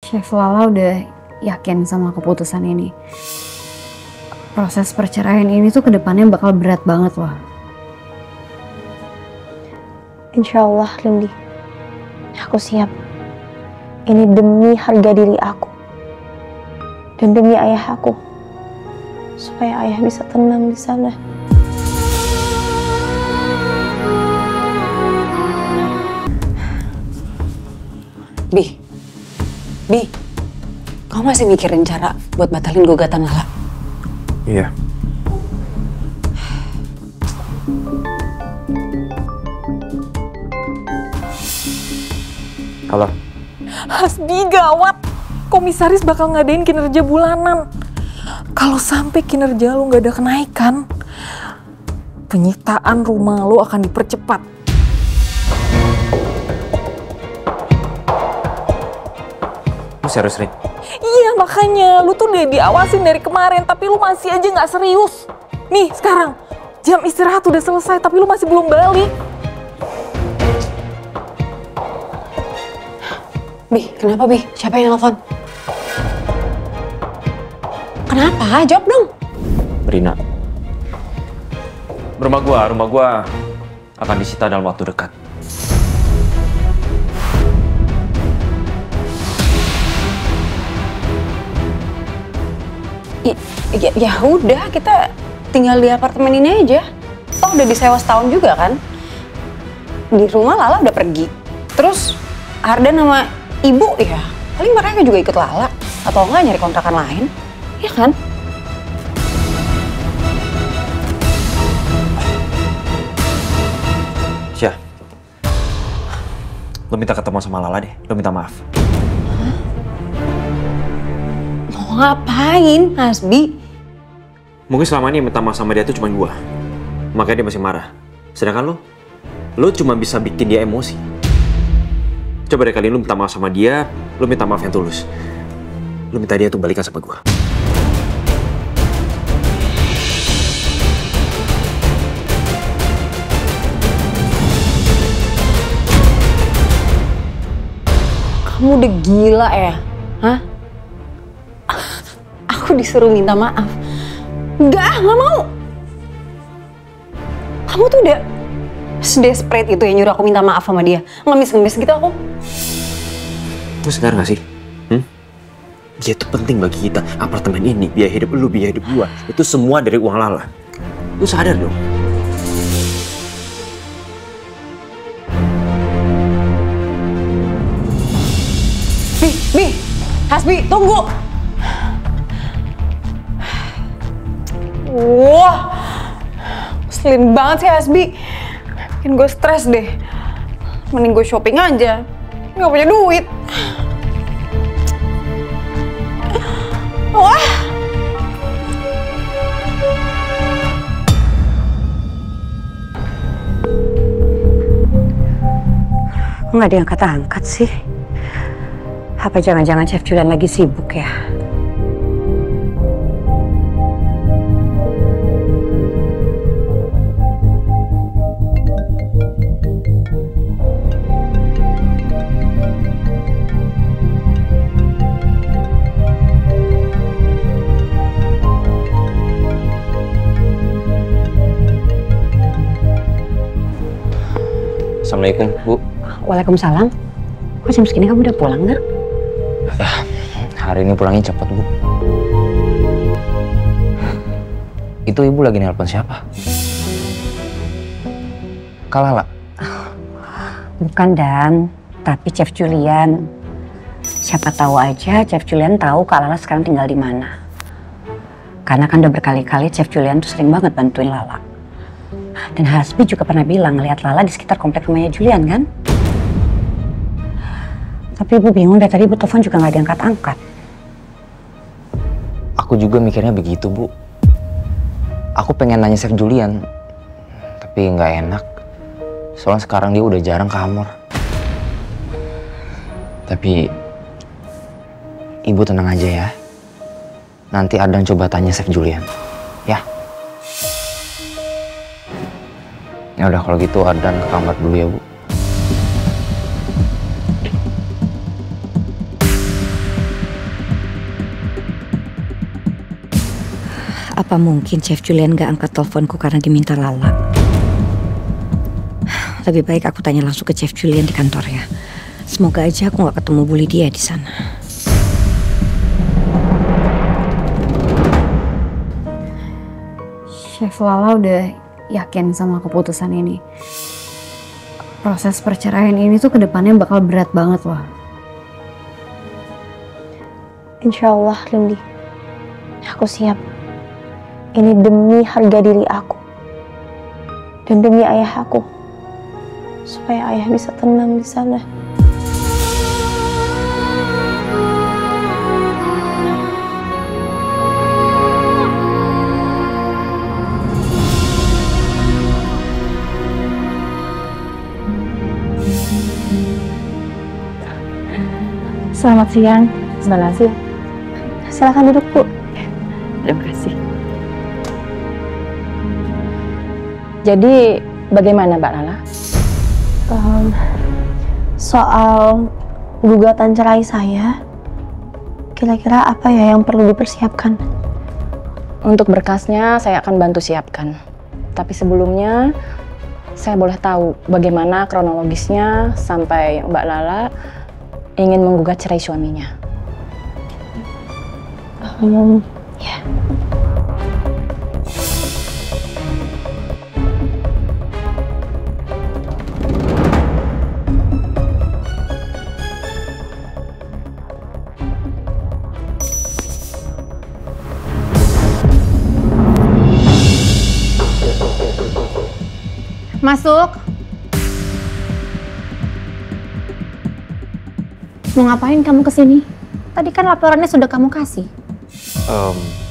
Chef Lala udah yakin sama keputusan ini. Proses perceraian ini tuh kedepannya bakal berat banget loh. Insya Allah, Lindi. Aku siap. Ini demi harga diri aku. Dan demi ayah aku. Supaya ayah bisa tenang di sana. Bi, kamu masih mikirin cara buat batalin gugatan Lala? Iya. Halo. Hasbi, gawat. Komisaris bakal ngadain kinerja bulanan. Kalau sampai kinerja lu nggak ada kenaikan, penyitaan rumah lu akan dipercepat. Lu serius, Rin? Iya, makanya lu tuh udah diawasin dari kemarin, tapi lu masih aja nggak serius. Nih, sekarang jam istirahat udah selesai, tapi lu masih belum balik. Bi, kenapa Bi? Siapa yang nelfon? Kenapa? Jawab dong. Rina. Rumah gua akan disita dalam waktu dekat. Ya udah, kita tinggal di apartemen ini aja. Toh udah disewa setahun juga kan? Di rumah Lala udah pergi. Terus Ardan sama ibu ya, paling mereka juga ikut Lala. Atau enggak nyari kontrakan lain, ya kan? Syah, lo minta ketemu sama Lala deh, lo minta maaf. Mau ngapain, Hasbi? Mungkin selama ini minta maaf sama dia tuh cuma gua. Makanya dia masih marah. Sedangkan lo cuma bisa bikin dia emosi. Coba deh kali ini lo minta maaf sama dia, lo minta maaf yang tulus. Lo minta dia tuh balikan sama gua. Kamu udah gila ya? Hah? Aku disuruh minta maaf. Nggak mau. Kamu tuh udah desperate itu ya nyuruh aku minta maaf sama dia. Ngemis-ngemis gitu aku. Lo sadar gak sih? Dia itu penting bagi kita. Apartemen ini, biaya hidup lu, biaya hidup gua. Itu semua dari uang Lala. Lu sadar dong? Bi, Hasbi, tunggu. Wah, ngeselin banget sih Hasbi. Bikin gue stres deh. Mending gue shopping aja. Nggak punya duit. Wah. Kok nggak diangkat-angkat sih? Apa jangan-jangan Chef Julian lagi sibuk ya? Assalamualaikum, Bu. Waalaikumsalam. Kok jam segini kamu udah pulang, Nak? Hari ini pulangnya cepat, Bu. Itu Ibu lagi nelpon siapa? Kak Lala? Bukan, Dan. Tapi Chef Julian. Siapa tahu aja Chef Julian tahu Kak Lala sekarang tinggal di mana. Karena kan udah berkali-kali Chef Julian tuh sering banget bantuin Lala. Dan Hasbi juga pernah bilang ngeliat Lala di sekitar komplek rumahnya Julian, kan? Tapi Ibu bingung, dari tadi Ibu telepon juga nggak diangkat-angkat. Aku juga mikirnya begitu, Bu. Aku pengen nanya Chef Julian, tapi nggak enak. Soalnya sekarang dia udah jarang ke Amor. Tapi Ibu tenang aja ya. Nanti Ardan coba tanya Chef Julian, ya. Ya udah kalau gitu Ardan ke kamar dulu ya, Bu. Apa mungkin Chef Julian gak angkat teleponku karena diminta Lala? Lebih baik aku tanya langsung ke Chef Julian di kantornya. Semoga aja aku gak ketemu Bu Lydia di sana. Chef Lala udah yakin sama keputusan ini. Proses perceraian ini tuh kedepannya bakal berat banget loh. Insya Allah, Lindi. Aku siap. Ini demi harga diri aku. Dan demi ayah aku. Supaya ayah bisa tenang di sana. Selamat siang, Mbak Lasih. Silakan duduk, Bu. Terima kasih. Jadi, bagaimana Mbak Lala? Soal gugatan cerai saya, kira-kira apa ya yang perlu dipersiapkan? Untuk berkasnya saya akan bantu siapkan. Tapi sebelumnya, saya boleh tahu bagaimana kronologisnya sampai Mbak Lala ingin menggugat cerai suaminya. Ya. Masuk. Mau ngapain kamu kesini? Tadi kan laporannya sudah kamu kasih.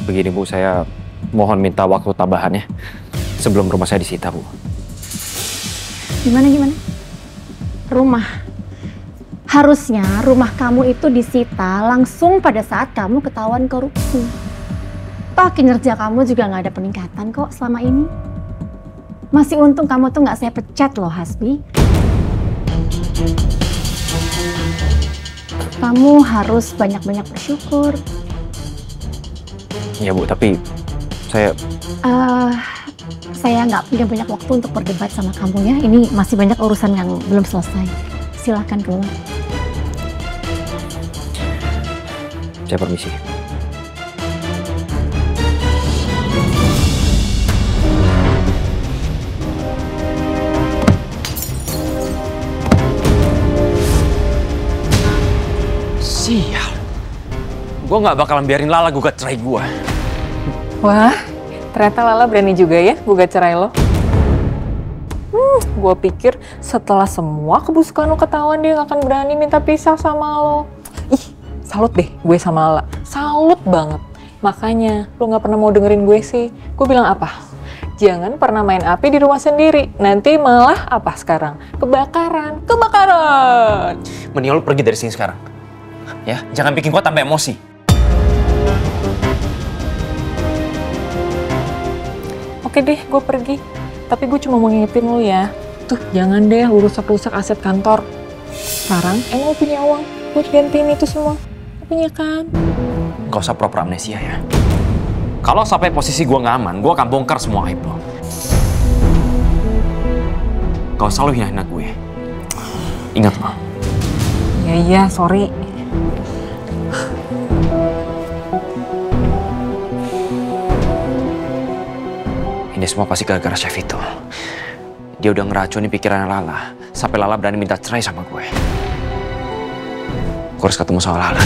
Begini Bu, saya mohon minta waktu tambahannya sebelum rumah saya disita Bu. Gimana? Rumah. Harusnya rumah kamu itu disita langsung pada saat kamu ketahuan korupsi. Toh kinerja kamu juga nggak ada peningkatan kok selama ini. Masih untung kamu tuh nggak saya pecat loh, Hasbi. Kamu harus banyak-banyak bersyukur. Iya Bu, tapi saya nggak punya banyak waktu untuk berdebat sama kamu ya. Ini masih banyak urusan yang belum selesai. Silahkan keluar. Saya permisi. Sial. Gue nggak bakalan biarin Lala gugat cerai gue. Wah, ternyata Lala berani juga ya gugat cerai lo. Gue pikir setelah semua kebusukan lo ketahuan dia gak akan berani minta pisah sama lo. Ih, salut deh gue sama Lala. Salut banget. Makanya lo gak pernah mau dengerin gue sih. Gue bilang apa? Jangan pernah main api di rumah sendiri. Nanti malah apa sekarang? Kebakaran. Kebakaran! Mending lo pergi dari sini sekarang. Ya, jangan bikin gue tambah emosi. Oke deh, gue pergi. Tapi gue cuma mau ngingetin lo ya. Tuh, jangan deh lu rusak-rusak aset kantor. Sekarang emang punya uang buat gantiin itu semua. Punya kan? Gak usah pura-pura amnesia ya. Kalau sampai posisi gue nggak aman, gue akan bongkar semua aib lo. Gak usah lo hina-hina gue. Ingat lo. Iya, sorry. Ini semua pasti gara-gara chef itu. Dia udah ngeracunin pikiran Lala, sampai Lala berani minta cerai sama gue. Gue harus ketemu sama Lala.